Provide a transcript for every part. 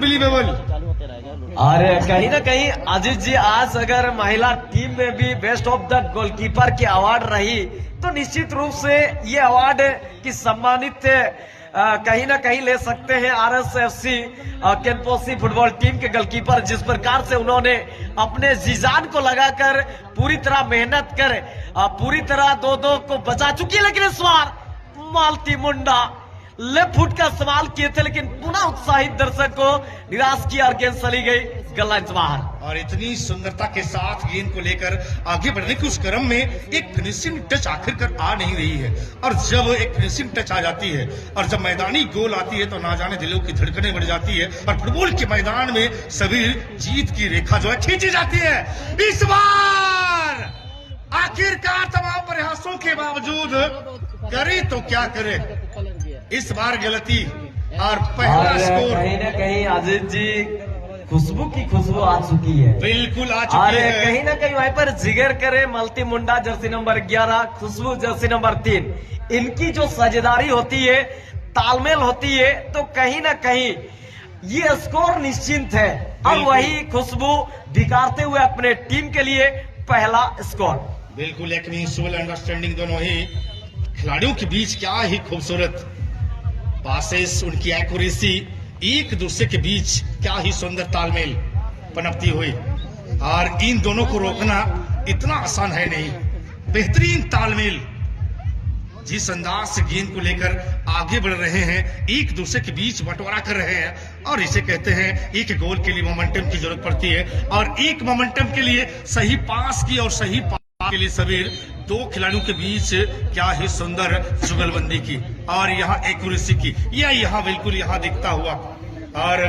Unbelievable. और कहीं ना कहीं अजीत जी, आज अगर महिला टीम में भी बेस्ट ऑफ द गोलकीपर की अवार्ड रही तो निश्चित रूप से ये अवार्ड की सम्मानित कहीं ना कहीं ले सकते हैं RSFC केनपोसी फुटबॉल टीम के गोलकीपर। जिस प्रकार से उन्होंने अपने जीजान को लगाकर पूरी तरह मेहनत कर पूरी तरह 2-2 को बचा चुकी है, लेकिन इस बार मालती मुंडा लेफ्ट फुट का इस्तेमाल किए थे, लेकिन पुनः उत्साहित दर्शक को निराश किया और गेंद चली गई गला बाहर। और इतनी सुंदरता के साथ गेंद को लेकर आगे बढ़ने के उस क्रम में एक फिनिशिंग टच आखिरकार आ नहीं रही है, और जब एक फिनिशिंग टच आ जाती है और जब मैदानी गोल आती है तो ना जाने दिलों की धड़कनें बढ़ जाती है और फुटबॉल के मैदान में सभी जीत की रेखा जो है खींची जाती है। इस बार आखिरकार तमाम प्रयासों के बावजूद करे तो क्या करे, इस बार गलती और पहला स्कोर। कहीं ना कहीं अजीत जी, खुशबू की खुशबू आ चुकी है, बिल्कुल आ चुकी है। कहीं ना कहीं वहीं पर जिगर करे मल्टी मुंडा जर्सी नंबर 11, खुशबू जर्सी नंबर 3, इनकी जो साझेदारी होती है, तालमेल होती है, तो कहीं ना कहीं ये स्कोर निश्चिंत है। और वही खुशबू धिकारते हुए अपने टीम के लिए पहला स्कोर। बिल्कुल एक म्यूचुअल अंडरस्टैंडिंग दोनों ही खिलाड़ियों के बीच, क्या ही खूबसूरत पासेस, उनकी एक्यूरेसी, एक दूसरे के बीच क्या ही सुंदर तालमेल पनपती हुई। और इन दोनों को रोकना इतना आसान है नहीं। बेहतरीन तालमेल, जिस अंदाज से गेंद को लेकर आगे बढ़ रहे हैं, एक दूसरे के बीच बंटवारा कर रहे हैं, और इसे कहते हैं एक गोल के लिए मोमेंटम की जरूरत पड़ती है, और एक मोमेंटम के लिए सही पास की और सही पास के लिए सबीर दो खिलाड़ियों के बीच क्या ही सुंदर जुगलबंदी की और यहाँ एक्यूरेसी की, यह यहाँ बिल्कुल यहाँ दिखता हुआ। और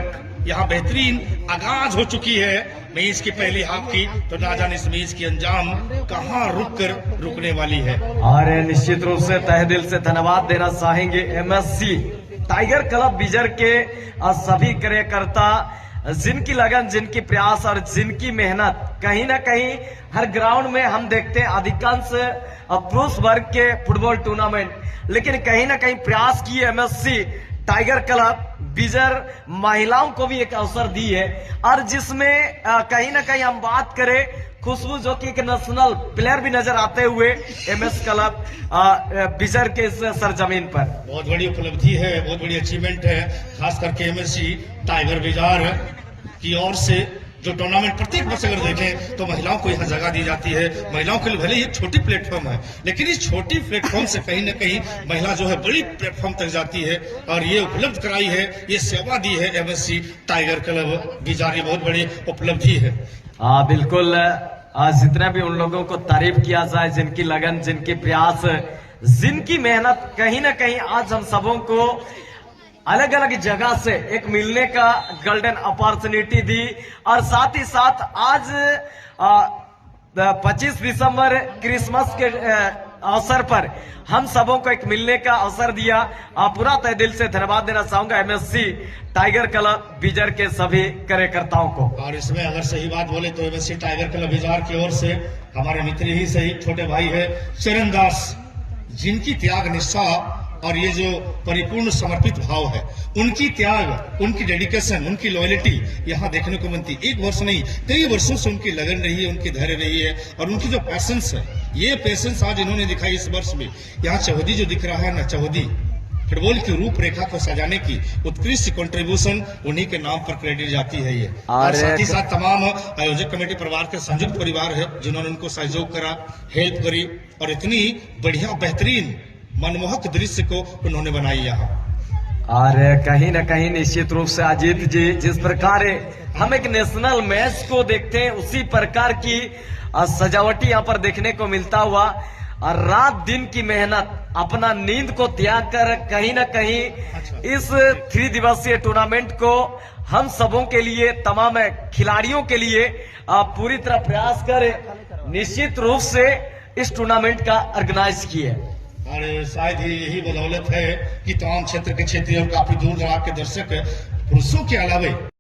यहाँ बेहतरीन आगाज हो चुकी है मैच की पहली हाफ की, तो ना जाने इस मैच की अंजाम कहाँ रुकने वाली है। और निश्चित रूप से तहे दिल से धन्यवाद देना चाहेंगे MSC टाइगर क्लब बिजर के सभी कार्यकर्ता, जिनकी लगन, जिनकी प्रयास और जिनकी मेहनत कहीं ना कहीं हर ग्राउंड में हम देखते हैं अधिकांश पुरुष वर्ग के फुटबॉल टूर्नामेंट, लेकिन कहीं ना कहीं प्रयास की MSC टाइगर क्लब बिजर महिलाओं को भी एक अवसर दी है। और जिसमें कहीं ना कहीं हम बात करें खुशबू, जो कि एक नेशनल प्लेयर भी नजर आते हुए MS क्लब बिजर के इस सरजमीन पर बहुत बड़ी उपलब्धि है, बहुत बड़ी अचीवमेंट है, खास करके MSC टाइगर बिजार की ओर से जो टूर्नामेंट प्रत्येक वर्ष अगर देखें तो महिलाओं को यहाँ जगह दी जाती है। महिलाओं के लिए भले ही एक छोटी प्लेटफॉर्म है, लेकिन इस छोटी प्लेटफॉर्म से कहीं ना कहीं महिला जो है बड़ी प्लेटफॉर्म तक जाती है, और ये उपलब्ध कराई है, ये सेवा दी है MSC टाइगर क्लब बिजार, ये बहुत बड़ी उपलब्धि है। बिल्कुल, जितना भी उन लोगों को तारीफ किया जाए, जिनकी लगन, जिनकी प्रयास, जिनकी मेहनत कहीं ना कहीं आज हम सबों को अलग अलग जगह से एक मिलने का गोल्डन अपॉर्चुनिटी दी। और साथ ही साथ आज 25 दिसंबर क्रिसमस के अवसर पर हम सबों को एक मिलने का अवसर दिया। पूरा तहे दिल से धन्यवाद देना चाहूंगा MSC टाइगर क्लब बिजर के सभी कार्यकर्ताओं को। और इसमें अगर सही बात बोले तो MSC टाइगर क्लब बिजार की ओर से हमारे मित्र ही सही छोटे भाई है चरण दास, जिनकी त्याग निष्ठा और ये जो परिपूर्ण समर्पित भाव है, उनकी त्याग, उनकी डेडिकेशन, उनकी लॉयल्टी यहाँ देखने को मिलती। एक वर्ष नहीं, कई वर्षों से उनकी लगन रही है, उनकी धैर्य रही है, और उनकी जो पैशंस है, ये पैशंस आज इन्होंने दिखाई इस वर्ष में। यहाँ चौहदी जो दिख रहा है ना, चौहदी फुटबॉल की रूपरेखा को सजाने की उत्कृष्ट कंट्रीब्यूशन उन्हीं के नाम पर क्रेडिट जाती है ये। और साथ ही साथ तमाम आयोजक कमेटी परिवार के संयुक्त परिवार है, जिन्होंने उनको सहयोग करा, हेल्प करी, और इतनी बढ़िया बेहतरीन मनमोहक दृश्य को उन्होंने बनाई यहाँ। और कहीं ना कहीं निश्चित रूप से अजीत जी, जिस प्रकार हम एक नेशनल मैच को देखते हैं, उसी प्रकार की सजावटी यहाँ पर देखने को मिलता हुआ। और रात दिन की मेहनत, अपना नींद को त्याग कर कहीं ना कहीं इस 3 दिवसीय टूर्नामेंट को हम सबों के लिए, तमाम खिलाड़ियों के लिए पूरी तरह प्रयास कर निश्चित रूप से इस टूर्नामेंट का ऑर्गेनाइज किए। और शायद ही यही बदौलत है कि तमाम क्षेत्र के क्षेत्रीय और काफी दूर दराज के दर्शक पुरुषों के अलावे